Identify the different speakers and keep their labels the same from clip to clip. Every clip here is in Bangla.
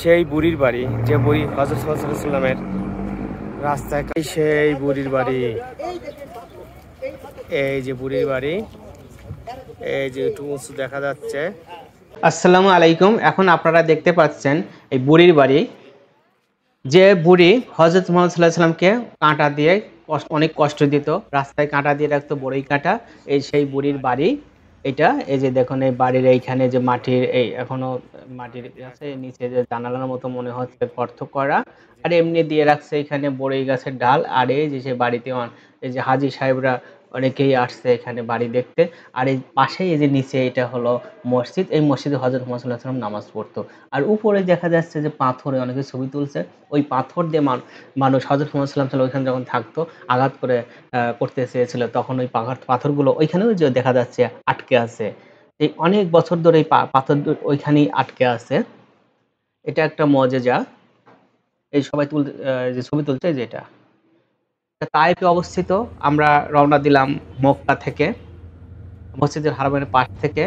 Speaker 1: সেই বুড়ির বাড়ি, যে বুড়ি হযরত সাল্লাল্লাহু আলাইহি ওয়াসাল্লামের রাস্তায়, সেই বুড়ির বাড়ি। এই যে বুড়ির বাড়ি, এই যে একটু উঁচু দেখা যাচ্ছে।
Speaker 2: আসসালামু আলাইকুম। এখন আপনারা দেখতে পাচ্ছেন এই বুড়ির বাড়ি, যে বুড়ি হযরত মুহাম্মদ সাল্লাল্লাহু আলাইহি ওয়াসাল্লামকে কাঁটা দিয়ে অনেক কষ্ট দিত, রাস্তায় কাঁটা দিয়ে রাখতো, বড়ই কাঁটা। এই সেই বুড়ির বাড়ি এটা। এই যে দেখুন, এই বাড়ির এইখানে যে মাটির, এই এখনো মাটির আছে, নিচে যে জানালার মতো মনে হচ্ছে গর্ত করা, আর এমনি দিয়ে রাখছে এখানে বড়ই গাছের ডাল। আর এই যে সে বাড়িতে এই যে হাজি সাহেবরা অনেকেই আসছে এখানে বাড়ি দেখতে। আর এই পাশেই এই যে নিচে এটা হলো মসজিদ, এই মসজিদে হযরত মুহাম্মদ সাল্লাল্লাহু আলাইহি ওয়াসাল্লাম নামাজ পড়তো। আর উপরে দেখা যাচ্ছে যে পাথরে অনেকে ছবি তুলছে, ওই পাথর দিয়ে মানুষ হযরত মুহাম্মদ সাল্লাল্লাহু আলাইহি ওয়াসাল্লাম ওইখানে যখন থাকতো, আঘাত করে করতে চেয়েছিল, তখন ওই পাথরগুলো ওইখানেও যে দেখা যাচ্ছে আটকে আছে। এই অনেক বছর ধরে এই পাথর ওইখানেই আটকে আছে। এটা একটা মজেজা। এই সবাই যে ছবি তুলছে যেটা তায়েফে অবস্থিত। আমরা রওনা দিলাম মক্কা থেকে, মসজিদের হারামের পাশ থেকে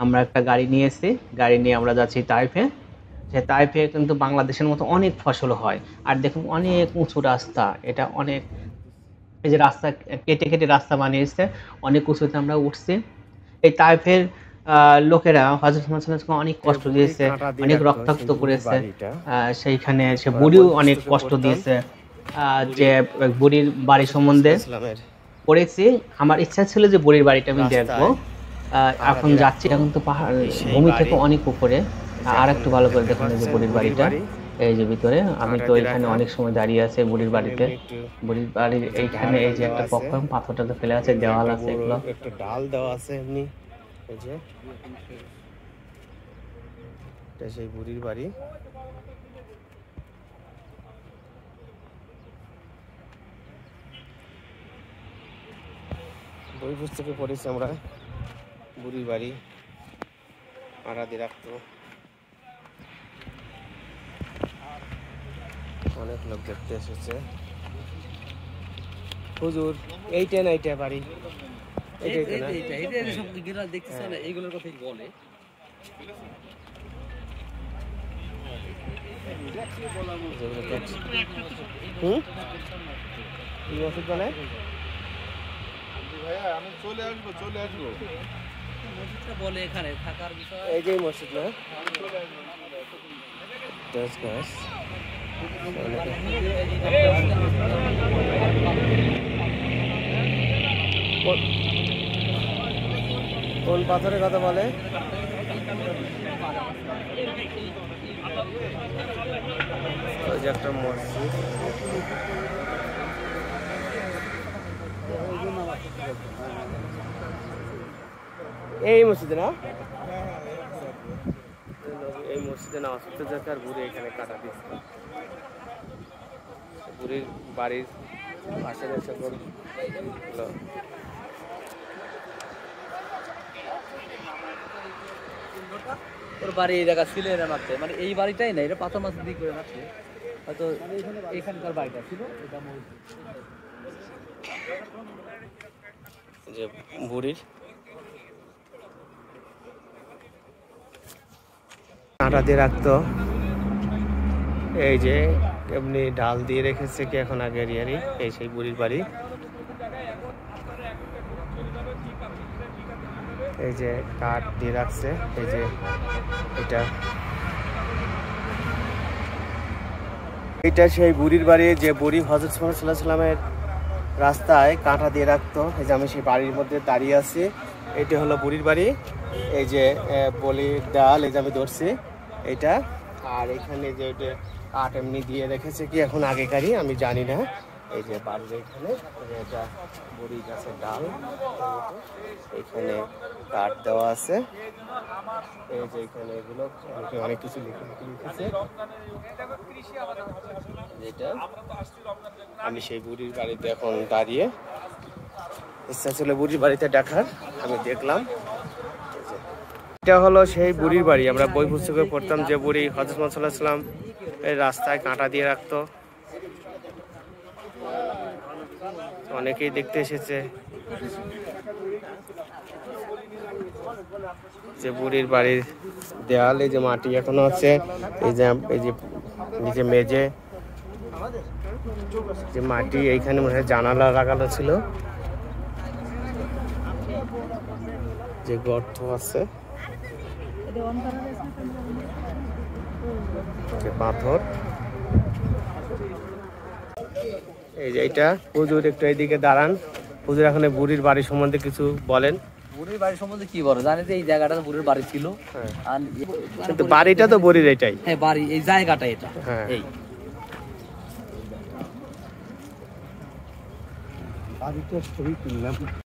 Speaker 2: আমরা একটা গাড়ি নিয়েছি। গাড়ি নিয়ে আমরা যাচ্ছি তায়েফে। যে তায়েফে কিন্তু বাংলাদেশের মতো অনেক ফসল হয়। আর দেখুন, অনেক উঁচু রাস্তা, এটা অনেক, এই যে রাস্তা কেটে কেটে রাস্তা বানিয়েছে, অনেক উঁচুতে আমরা উঠছি। এই তায়েফের লোকেরা হযরত মুহাম্মদ সাল্লাল্লাহু আলাইহি ওয়াসাল্লাম অনেক কষ্ট দিয়েছে, অনেক রক্তাক্ত করেছে। সেইখানে সে বুড়িও অনেক কষ্ট দিয়েছে। যে বুড়ির বাড়ি সম্বন্ধে পড়েছি, আমার ইচ্ছা ছিল যে বুড়ির বাড়িটা আমি দেখবো। এখন যাচ্ছি, এখন তো পাহাড় ভূমি থেকে অনেক উপরে। আর একটু ভালো করে দেখুন এই যে বুড়ির বাড়িটা, এই যে ভিতরে। আমি তো এখানে অনেক সময় দাঁড়িয়ে আছে বুড়ির বাড়িতে। বুড়ির বাড়ির এইখানে এই যে একটা পাথরটা তো ফেলে আছে, দেওয়াল আছে, এগুলো
Speaker 1: একটা ডাল দেওয়া আছে এমনি। এই যে এটা সেই বুড়ির বাড়ি। বই পুস্তকে পড়েছি আমরা, বুড়ির বাড়ি আড়া দিয়ে রাখতো। অনেক লোক দেখতে এসেছে। হুজুর এইটা না, এইটা বাড়ি,
Speaker 3: এইগুলোর কথাই বলে।
Speaker 4: আমি চলে আসবো
Speaker 3: মসজিদটা বলে এখানে থাকার বিষয়।
Speaker 1: এই যে মসজিদ না, কোন পাথরের কথা বলে? ওই যে একটা মসজিদ, এই মসজিদে না, এই মসজিদে নামাজ পড়তে যাচ্ছে। আর বুড়ি এখানে কাটা দিচ্ছে। বুড়ির বাড়ির পাশে সকল
Speaker 3: ওর বাড়ি এই জায়গা ছিল এরা মারতে, মানে এই বাড়িটাই না, এটা পাথর মাছ দিক করে রাখছে হয়তো। এখানকার বাড়িটা ছিল এটা
Speaker 1: যে বুড়ির কাঁটা দিয়ে রাখতো। এই যে এমনি ঢাল দিয়ে রেখেছে কি এখন আগের ইয়ারই। এই সেই বুড়ির বাড়ি। এই যে কাঠ দিয়ে রাখছে। এই যে এটা সেই বুড়ির বাড়ি, যে বুড়ি হযরত মুহাম্মদ সাল্লাল্লাহু আলাইহি ওয়াসাল্লামের রাস্তায় কাঁটা দিয়ে রাখতো। এই যে আমি সেই বাড়ির মধ্যে দাঁড়িয়ে আছি, এটা হলো বুড়ির বাড়ি। এই যে বলির ডাল, এই যে আমি ধরছি এটা। আর এখানে যে কাঠ এমনি দিয়ে রেখেছে কি এখন আগেকারই, আমি জানি না। এই যে বাড়ির এখানে এটা বড়ি গাছের ডাল, এখানে কাঠ দেওয়া আছে। এই যে এখানে এগুলো অনেক কিছু লিখেছে। যেটা আমি সেই বুড়ির বাড়িতে এখন দাঁড়িয়ে, ইচ্ছা ছিল বুড়ির বাড়িতে দেখার, আমি দেখলাম। এটা হলো সেই বুড়ির বাড়ি। আমরা বই পুস্তকে পড়তাম যে বুড়ি হযরত মুহাম্মদ সাল্লাল্লাহু আলাইহি ওয়াসাল্লাম এই রাস্তায় কাঁটা দিয়ে রাখতো। অনেকেই দেখতে এসেছে। যে বুড়ির বাড়ির দেয়ালে যে মাটি এখনো আছে, এই যে নিচে মেঝে যে মাটি, এইখানে মনে হয় জানালা লাগানো ছিল, যে গর্ত আছে, যে পাথর। এই যে এটা হুজুর, একটু এইদিকে দাঁড়ান। হুজুর এখন এই বুড়ির বাড়ি সম্বন্ধে কিছু বলেন।
Speaker 3: বুড়ির বাড়ির সম্বন্ধে কি বলো জানি যে এই জায়গাটা বুড়ির বাড়ি ছিল, আর
Speaker 1: কিন্তু বাড়িটা তো বুড়ির এটাই।
Speaker 3: হ্যাঁ বাড়ি এই জায়গাটা এটা।
Speaker 1: হ্যাঁ।
Speaker 3: এই
Speaker 4: বাড়িটা ছবি তুললাম।